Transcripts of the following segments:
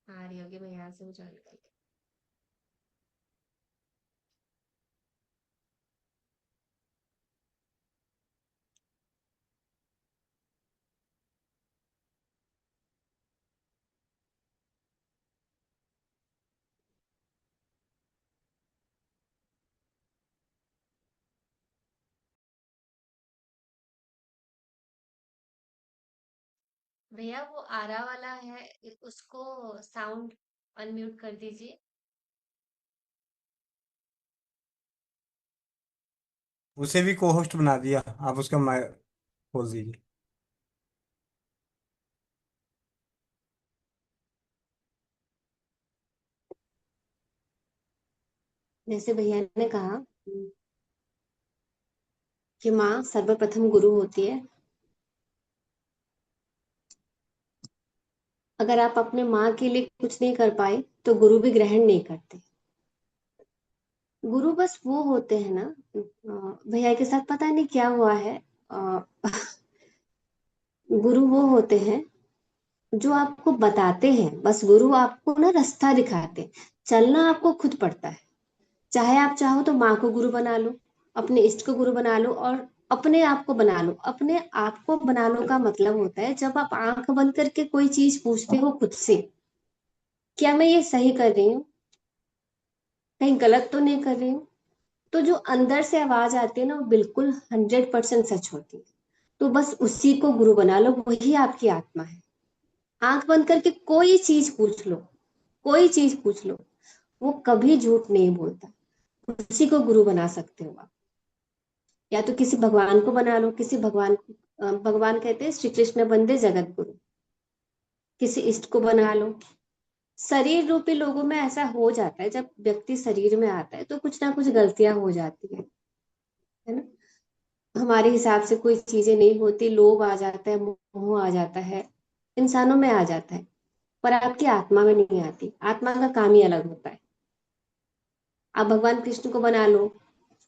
आ रही होगी, मैं यहाँ से हूँ ज्वाइन कर। भैया वो आरा वाला है, उसको साउंड अनम्यूट कर दीजिए। उसे भी को होस्ट बना दिया, आप उसका माइक खोल दीजिए। जैसे भैया ने कहा कि माँ सर्वप्रथम गुरु होती है। अगर आप अपने माँ के लिए कुछ नहीं कर पाए तो गुरु भी ग्रहण नहीं करते। गुरु बस वो होते हैं ना। भैया के साथ पता नहीं क्या हुआ है। अ, गुरु वो होते हैं जो आपको बताते हैं। बस गुरु आपको ना रास्ता दिखाते हैं। चलना आपको खुद पड़ता है। चाहे आप चाहो तो माँ को गुरु बना लो, अपने इष्ट को गुरु बना लो, और अपने आप को बना लो। अपने आप को बना लो का मतलब होता है जब आप आंख बंद करके कोई चीज पूछते हो खुद से, क्या मैं ये सही कर रही हूँ, कहीं गलत तो नहीं कर रही हूँ। तो जो अंदर से आवाज आती है ना, वो बिल्कुल 100% सच होती है। तो बस उसी को गुरु बना लो, वही आपकी आत्मा है। आंख बंद करके कोई चीज पूछ लो, कोई चीज पूछ लो, वो कभी झूठ नहीं बोलता। उसी को गुरु बना सकते हो आप। या तो किसी भगवान को बना लो, किसी भगवान भगवान कहते हैं श्री कृष्ण बंदे जगत गुरु। किसी इष्ट को बना लो। शरीर रूपी लोगों में ऐसा हो जाता है, जब व्यक्ति शरीर में आता है तो कुछ ना कुछ गलतियां हो जाती है ना। हमारे हिसाब से कोई चीजें नहीं होती, लोभ आ जाता है, मोह आ जाता है, इंसानों में आ जाता है। पर आपकी आत्मा में नहीं आती। आत्मा का काम ही अलग होता है। आप भगवान कृष्ण को बना लो,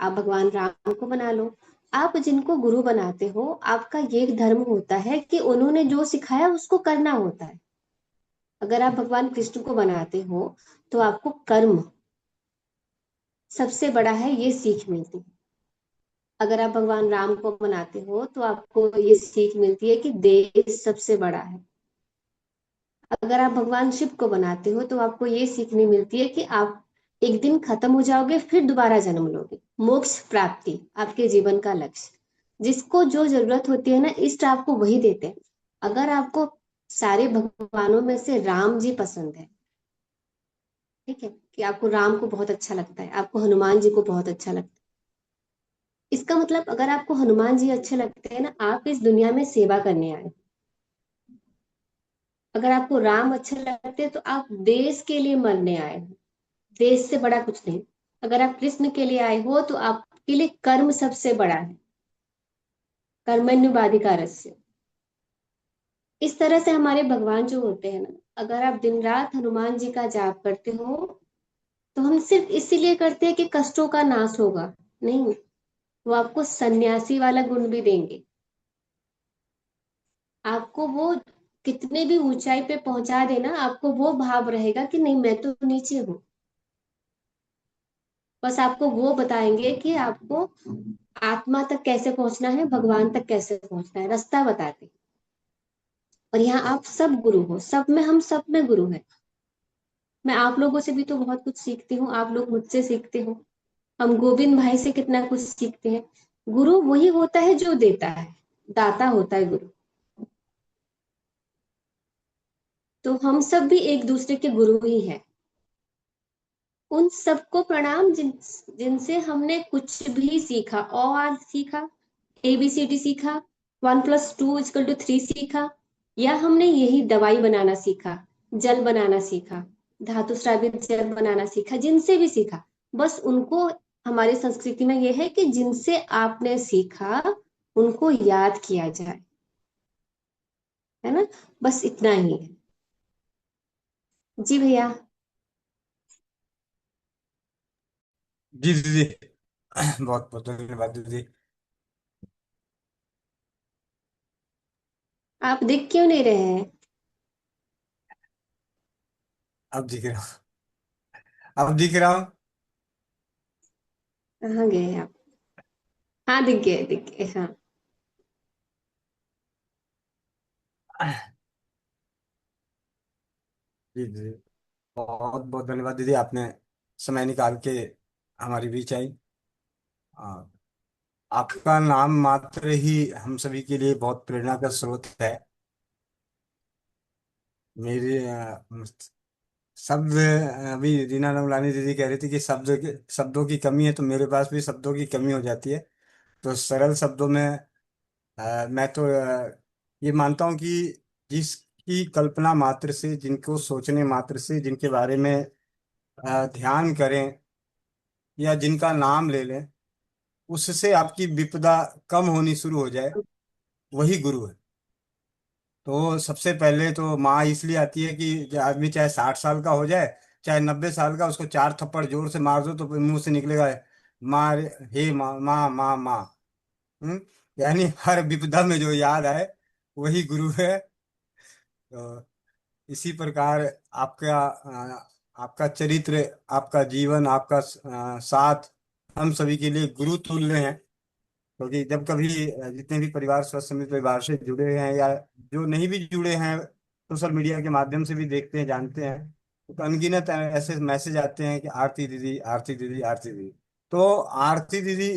आप भगवान राम को बना लो। आप जिनको गुरु बनाते हो, आपका ये धर्म होता है कि उन्होंने जो सिखाया उसको करना होता है। अगर आप भगवान कृष्ण को बनाते हो तो आपको कर्म सबसे बड़ा है, ये सीख मिलती है। अगर आप भगवान राम को बनाते हो तो आपको ये सीख मिलती है कि देश सबसे बड़ा है। अगर आप भगवान शिव को बनाते हो तो आपको ये सीखने मिलती है कि आप एक दिन खत्म हो जाओगे, फिर दोबारा जन्म लोगे। मोक्ष प्राप्ति आपके जीवन का लक्ष्य। जिसको जो जरूरत होती है ना, इष्ट आपको वही देते हैं। अगर आपको सारे भगवानों में से राम जी पसंद है, ठीक है, कि आपको राम को बहुत अच्छा लगता है, आपको हनुमान जी को बहुत अच्छा लगता है, इसका मतलब अगर आपको हनुमान जी अच्छे लगते हैं ना, आप इस दुनिया में सेवा करने आए। अगर आपको राम अच्छे लगते हैं तो आप देश के लिए मरने आए हो। देश से बड़ा कुछ नहीं। अगर आप कृष्ण के लिए आए हो तो आपके लिए कर्म सबसे बड़ा है। कर्मण्यवाधिकारस्य। इस तरह से हमारे भगवान जो होते हैं ना, अगर आप दिन रात हनुमान जी का जाप करते हो तो हम सिर्फ इसीलिए करते हैं कि कष्टों का नाश होगा, नहीं। वो आपको सन्यासी वाला गुण भी देंगे। आपको वो कितने भी ऊंचाई पे पहुंचा देना, आपको वो भाव रहेगा कि नहीं, मैं तो नीचे हूँ। बस आपको वो बताएंगे कि आपको आत्मा तक कैसे पहुंचना है, भगवान तक कैसे पहुंचना है, रास्ता बताते। और यहाँ आप सब गुरु हो, सब में, हम सब में गुरु हैं। मैं आप लोगों से भी तो बहुत कुछ सीखती हूँ, आप लोग मुझसे सीखते हो। हम गोविंद भाई से कितना कुछ सीखते हैं। गुरु वही होता है जो देता है, दाता होता है गुरु। तो हम सब भी एक दूसरे के गुरु ही हैं। उन सबको प्रणाम जिनसे हमने कुछ भी सीखा। और सीखा, एबीसीडी सीखा, 1+2=3 सीखा, या हमने यही दवाई बनाना सीखा, जल बनाना सीखा, धातु स्रावित जल बनाना सीखा, जिनसे भी सीखा। बस उनको, हमारी संस्कृति में यह है कि जिनसे आपने सीखा उनको याद किया जाए, है ना। बस इतना ही है। जी भैया। जी दीदी, बहुत बहुत धन्यवाद दीदी। आप दिख क्यों नहीं रहे हैं? अब दिख रहा हूँ। अब दिख रहा हूँ। कहाँ गए आप? हाँ, दिख गए, दिख गए, हाँ। जी जी। बहुत बहुत धन्यवाद दीदी, आपने समय निकाल के हमारी बीच आई। हाँ, आपका नाम मात्र ही हम सभी के लिए बहुत प्रेरणा का स्रोत है। मेरे शब्द, अभी रीना नवलानी दीदी कह रही थी कि शब्दों की कमी है, तो मेरे पास भी शब्दों की कमी हो जाती है। तो सरल शब्दों में मैं तो ये मानता हूँ कि जिसकी कल्पना मात्र से, जिनको सोचने मात्र से, जिनके बारे में ध्यान करें या जिनका नाम ले लें, उससे आपकी विपदा कम होनी शुरू हो जाए, वही गुरु है। तो सबसे पहले तो माँ इसलिए आती है कि जो आदमी चाहे 60 साल का हो जाए, चाहे 90 साल का, उसको 4 थप्पड़ जोर से मार दो तो मुंह से निकलेगा, माँ हे माँ माँ माँ माँ। हम्म? यानी हर विपदा में जो याद आए वही गुरु है। तो इसी प्रकार आपका आपका चरित्र, आपका जीवन, आपका साथ हम सभी के लिए गुरु तुल्य है। क्योंकि जब कभी जितने भी परिवार, स्वस्थ समिति परिवार से जुड़े हैं या जो नहीं भी जुड़े हैं, सोशल मीडिया के माध्यम से भी देखते हैं, जानते हैं, तो अनगिनत ऐसे मैसेज आते हैं कि आरती दीदी, आरती दीदी, आरती दीदी। तो आरती दीदी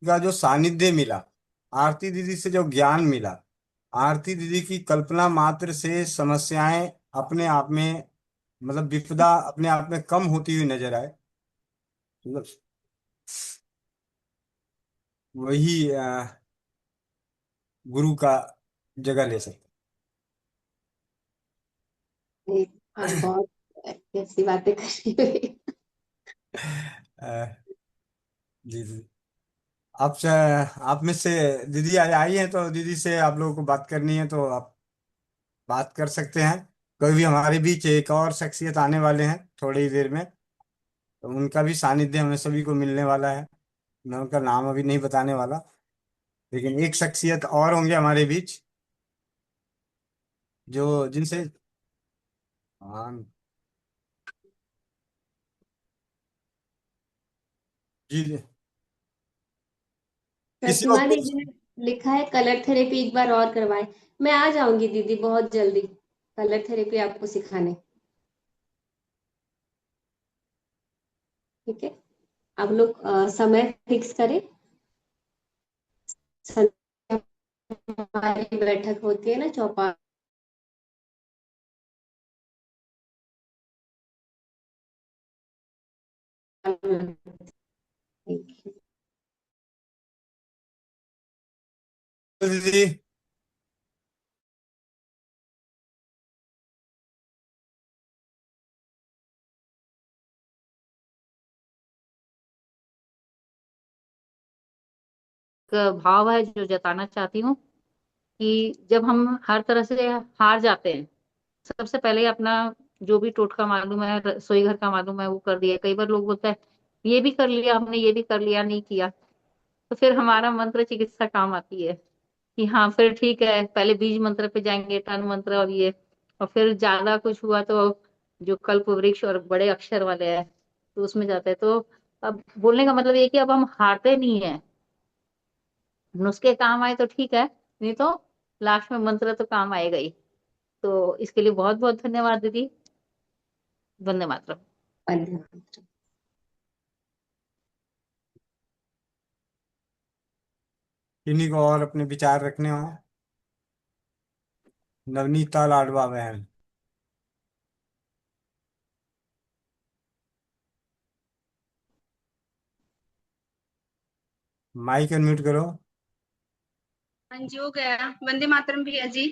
का जो सानिध्य मिला, आरती दीदी से जो ज्ञान मिला, आरती दीदी की कल्पना मात्र से समस्याएं अपने आप में, मतलब विपदा अपने आप में कम होती हुई नजर आए, मतलब वही गुरु का जगह ले सकते नहीं, आप बहुत कैसी बातें कर रही हो। हैं। जी जी। आपसे, आप में से दीदी आज आई हैं, तो दीदी से आप लोगों को बात करनी है तो आप बात कर सकते हैं। कभी भी हमारे बीच एक और शख्सियत आने वाले हैं थोड़ी ही देर में, तो उनका भी सानिध्य हमें सभी को मिलने वाला है। मैं उनका नाम अभी नहीं बताने वाला, लेकिन एक शख्सियत और होंगे हमारे बीच, जो जिनसे, हाँ, जी जी। किसी को प्रतिमा दीदी ने लिखा है कलर थेरेपी एक बार और करवाएं। मैं आ जाऊंगी दीदी बहुत जल्दी, कलर थेरेपी आपको सिखाने। ठीक है, आप लोग समय फिक्स करें। संध्या हमारी बैठक होती है ना चौपाल में। दीदी, एक भाव है जो जताना चाहती हूँ कि जब हम हर तरह से हार जाते हैं, सबसे पहले अपना जो भी टोटका मालूम है, रसोई घर का मालूम है, वो कर दिया। कई बार लोग बोलते हैं ये भी कर लिया हमने, ये भी कर लिया, नहीं किया। तो फिर हमारा मंत्र चिकित्सा काम आती है कि हाँ फिर ठीक है, पहले बीज मंत्र पे जाएंगे, तन मंत्र और ये, और फिर ज्यादा कुछ हुआ तो जो कल्प वृक्ष और बड़े अक्षर वाले हैं तो उसमें जाते हैं। तो अब बोलने का मतलब ये है कि अब हम हारते नहीं है। नुस्खे काम आए तो ठीक है, नहीं तो लास्ट में मंत्र तो काम आएगा ही। तो इसके लिए बहुत बहुत धन्यवाद दीदी। वंदे मातरम। धन्यवाद। किन्हीं को और अपने विचार रखने हो? नवनीता लाडवा बहन, माइक अनम्यूट करो। हाँ जी, हो गया। वंदे मातरम भैया जी।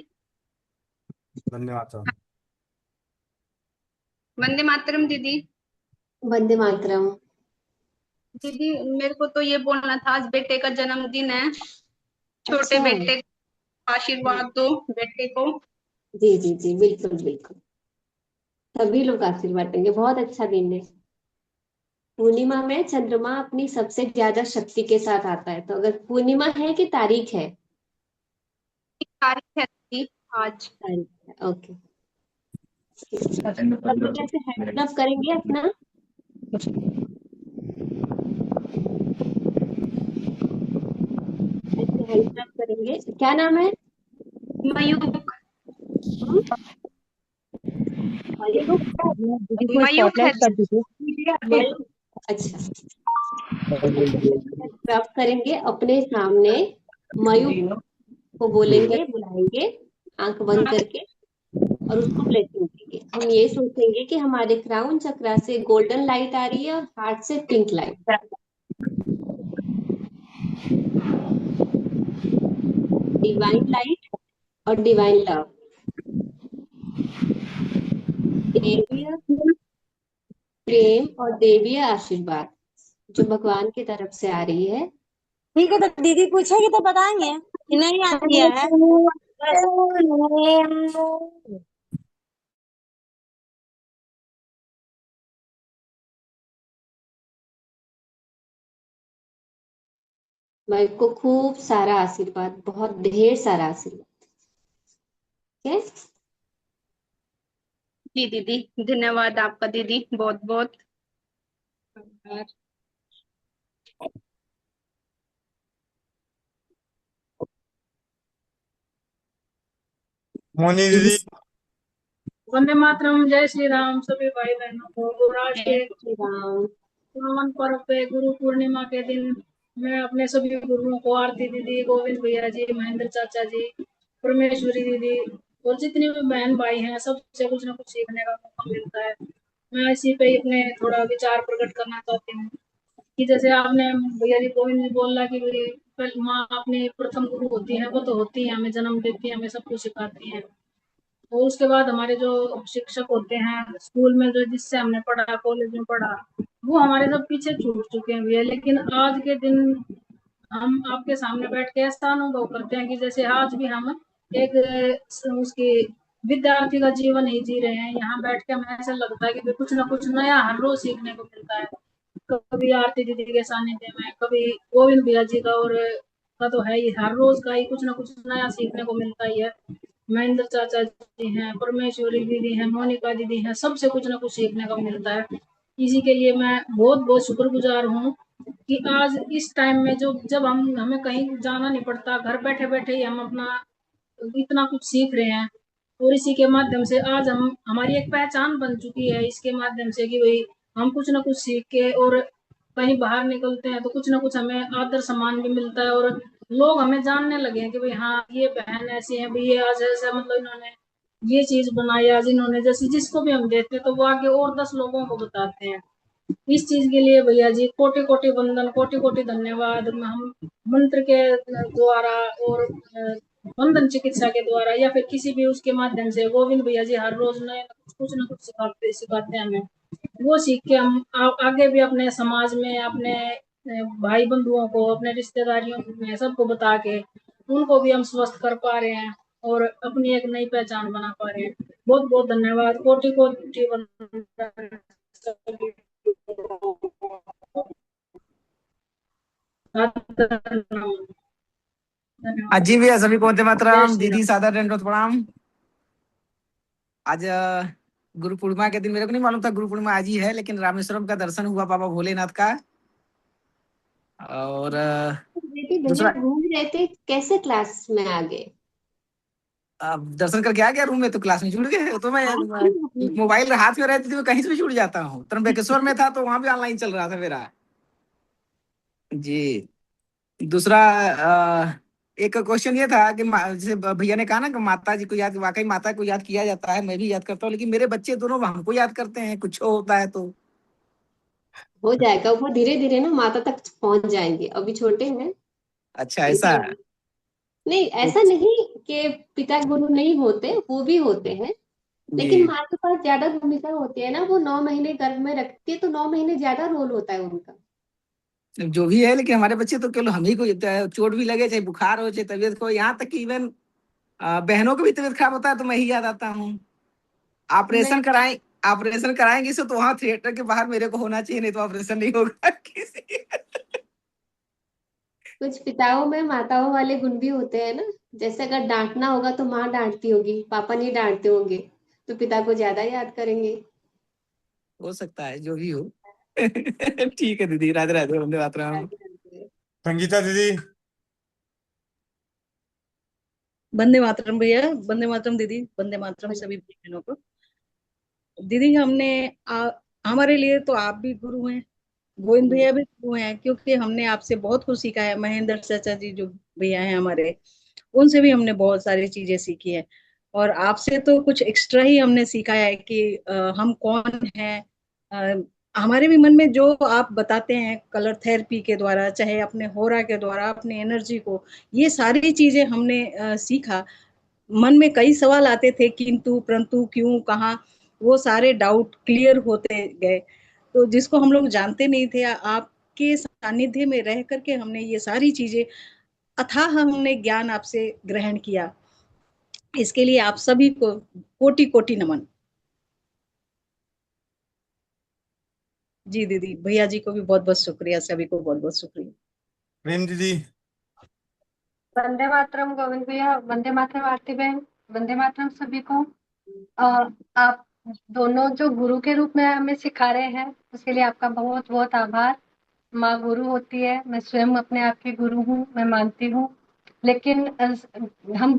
धन्यवाद। वंदे मातरम दीदी। वंदे मातरम। दीदी, मेरे को तो ये बोलना था, आज बेटे का जन्मदिन है। छोटे अच्छा। बेटे को आशीर्वाद दो, बेटे को। जी जी जी, बिल्कुल बिल्कुल, सभी लोग आशीर्वाद देंगे। बहुत अच्छा दिन है। पूर्णिमा में चंद्रमा अपनी सबसे ज्यादा शक्ति के साथ आता है, तो अगर पूर्णिमा है कि तारीख है? तारीख है दीदी आज। तारीख है, ओके। सब लोग ऐसे हैंड रब करेंगे अपना, ऐसे हैंड रब करेंगे। क्या नाम है? मयूख। हम्म, मयूख। दीदी को मयूख है स्पॉटलाइट कर दीजिए। मयूख, अच्छा। ऐसे रब करेंगे अपने सामने, मयूख को बोलेंगे, बुलाएंगे आंख बंद करके, और उसको ब्लेसिंग देंगे। हम ये सोचेंगे कि हमारे क्राउन चक्रा से गोल्डन लाइट आ रही है और हार्ट से पिंक लाइट, डिवाइन लाइट और डिवाइन लव, देवीय प्रेम और देवीय आशीर्वाद जो भगवान की तरफ से आ रही है। ठीक है, तो दीदी पूछेगी तो बताएंगे कि नहीं आती है। मैं को खूब सारा आशीर्वाद, बहुत ढेर सारा आशीर्वाद। ठीक है? जी दीदी, धन्यवाद आपका दीदी, बहुत बहुत। मोनी दीदी। वंदे मातरम। जय श्री राम सभी भाई बहनों को। और आज के जय श्री राम। पावन पर्व पे गुरु पूर्णिमा के दिन मैं अपने सभी गुरुओं को, आरती दीदी, गोविंद भैया जी, महेंद्र चाचा जी, परमेश्वरी दीदी और जितने भी बहन भाई हैं, सबसे कुछ ना कुछ सीखने का मौका मिलता है। मैं इसी पे ही अपने थोड़ा विचार प्रकट करना चाहती हूँ कि जैसे आपने भैया जी गोविंद जी बोला कि माँ अपनी प्रथम गुरु होती है, वो तो होती है, हमें जन्म देती है, हमें सब कुछ सिखाती है। और उसके बाद हमारे जो शिक्षक होते हैं स्कूल में, जो जिससे हमने पढ़ा, कॉलेज में पढ़ा, वो हमारे सब पीछे छूट चुके हैं भैया। लेकिन आज के दिन हम आपके सामने बैठ के ऐसा अनुभव करते हैं कि जैसे आज भी हम एक उसकी विद्यार्थी का जीवन ही जी रहे हैं। यहाँ बैठ के हमें ऐसा लगता है कि कुछ ना कुछ नया हर रोज सीखने को मिलता है। कभी आरती दीदी के सानिध्य में, कभी गोविंद भैया जी का, और का तो है ही, हर रोज का ही कुछ ना कुछ नया सीखने को मिलता ही है। महेंद्र चाचा जी हैं, परमेश्वरी दीदी हैं, मोनिका दीदी हैं, सबसे कुछ ना कुछ सीखने को मिलता है। इसी के लिए मैं बहुत बहुत शुक्रगुजार हूँ कि आज इस टाइम में जो जब हम हमें कहीं जाना नहीं पड़ता, घर बैठे बैठे ही हम अपना इतना कुछ सीख रहे हैं। और इसी के माध्यम से आज हम हमारी एक पहचान बन चुकी है इसके माध्यम से कि भाई हम कुछ ना कुछ सीख के और कहीं बाहर निकलते हैं तो कुछ ना कुछ हमें आदर सम्मान भी मिलता है, और लोग हमें जानने लगे हैं कि भाई हाँ ये बहन ऐसी है, भाई ये आज ऐसा, मतलब इन्होंने ये चीज बनाई आज इन्होंने, जैसे जिसको भी हम देते हैं तो वो आगे और 10 लोगों को बताते हैं। इस चीज के लिए भैया जी कोटि कोटि वंदन, कोटि कोटि धन्यवाद। हम मंत्र के द्वारा और वंदन चिकित्सा के द्वारा या फिर किसी भी उसके माध्यम से गोविंद भैया जी हर रोज नए कुछ ना कुछ सिखाते सिखाते हैं हमें। वो सीख के हम आगे भी अपने समाज में, अपने भाई बंधुओं को, अपने रिश्तेदारियों में सबको बता के उनको भी हम स्वस्थ कर पा रहे हैं और अपनी एक नई पहचान बना पा रहे हैं। बहुत बहुत धन्यवाद, कोटि कोटि वंदन। धन्यवाद। अजी भैया सभी को वंदे जय मातरम। श्री दीदी राम। सादर दंडवत प्रणाम। आज गुरु पूर्णिमा के दिन मेरे को नहीं मालूम था गुरु पूर्णिमा आज ही है, लेकिन रामेश्वरम का दर्शन हुआ बाबा भोलेनाथ का। और बेटी भैया दूसरा घूम रहे थे, कैसे क्लास में आ गए? दर्शन करके आ गया रूम में तो क्लास में जुड़ गए। तो मैं आप क्यों? मोबाइल हाथ में रहती थी, मैं कहीं से भी जुड़ जाता हूँ। त्र्यंबकेश्वर में था तो वहां भी ऑनलाइन चल रहा था मेरा। जी। दूसरा एक क्वेश्चन ये था कि जैसे भैया ने कहा ना कि माता जी को याद, वाकई माता को याद किया जाता है, मैं भी याद करता हूँ, लेकिन मेरे बच्चे दोनों हमको याद करते हैं कुछ होता है तो। हो जाएगा, वो धीरे धीरे ना माता तक पहुंच जाएंगे, अभी छोटे हैं अच्छा ऐसा है। इसलिए। नहीं, ऐसा नहीं कि पिता गुरु नहीं होते, वो भी होते हैं, लेकिन जी। माँ के पास ज्यादा भूमिका होती है ना, वो 9 महीने गर्भ में रखती है तो 9 महीने ज्यादा रोल होता है उनका। जो भी है, लेकिन हमारे बच्चे तो केवल हम ही को चोट भी लगे, चाहे बुखार हो, चाहे तबीयत को, यहाँ तक कि इवन बहनों की भी तबीयत खराब होता है तो मैं ही याद आता हूँ। नहीं, ऑपरेशन कराएं, ऑपरेशन कराएंगे से तो वहां थिएटर के बाहर मेरे को होना चाहिए, नहीं तो ऑपरेशन नहीं होगा किसी। कुछ पिताओं में माताओं वाले गुण भी होते हैं ना। जैसे अगर डांटना होगा तो माँ डांटती होगी, पापा नहीं डांटते होंगे, तो पिता को ज्यादा याद करेंगे। हो सकता है जो भी हो। ठीक है दीदी, राधे राधे, वंदे मातरम। राधे राधे। संगीता दीदी। वंदे मातरम भैया, वंदे मातरम दीदी, वंदे मातरम सभी भाई बहनों को। दीदी हमारे लिए तो आप भी गुरु हैं, गोविंद भैया भी गुरु हैं, क्योंकि हमने आपसे बहुत कुछ सीखा है। महेंद्र चाचा जी जो भैया हैं हमारे, उनसे भी हमने बहुत सारी चीजें सीखी है। और आपसे तो कुछ एक्स्ट्रा ही हमने सीखा है कि हम कौन हैं। अ, हमारे भी मन में जो आप बताते हैं कलर थेरेपी के द्वारा, चाहे अपने होरा के द्वारा, अपने एनर्जी को, ये सारी चीजें हमने सीखा। मन में कई सवाल आते थे, किंतु परंतु क्यों कहाँ, वो सारे डाउट क्लियर होते गए। तो जिसको हम लोग जानते नहीं थे, आपके सानिध्य में रह करके हमने ये सारी चीजें, अथाह हमने ज्ञान आपसे ग्रहण किया। इसके लिए आप सभी को कोटि कोटि नमन। जी दीदी, भैया जी को भी बहुत बहुत शुक्रिया, सभी को बहुत बहुत शुक्रिया। प्रेम दीदी। वंदे मातरम गोविंद भैया, वंदे मातरम आरती बहन, वंदे मातरम सभी को। आप दोनों जो गुरु के रूप में हमें सिखा रहे हैं, उसके लिए आपका बहुत बहुत आभार। माँ गुरु होती है, मैं स्वयं अपने आप की गुरु हूँ, मैं मानती हूँ। लेकिन हम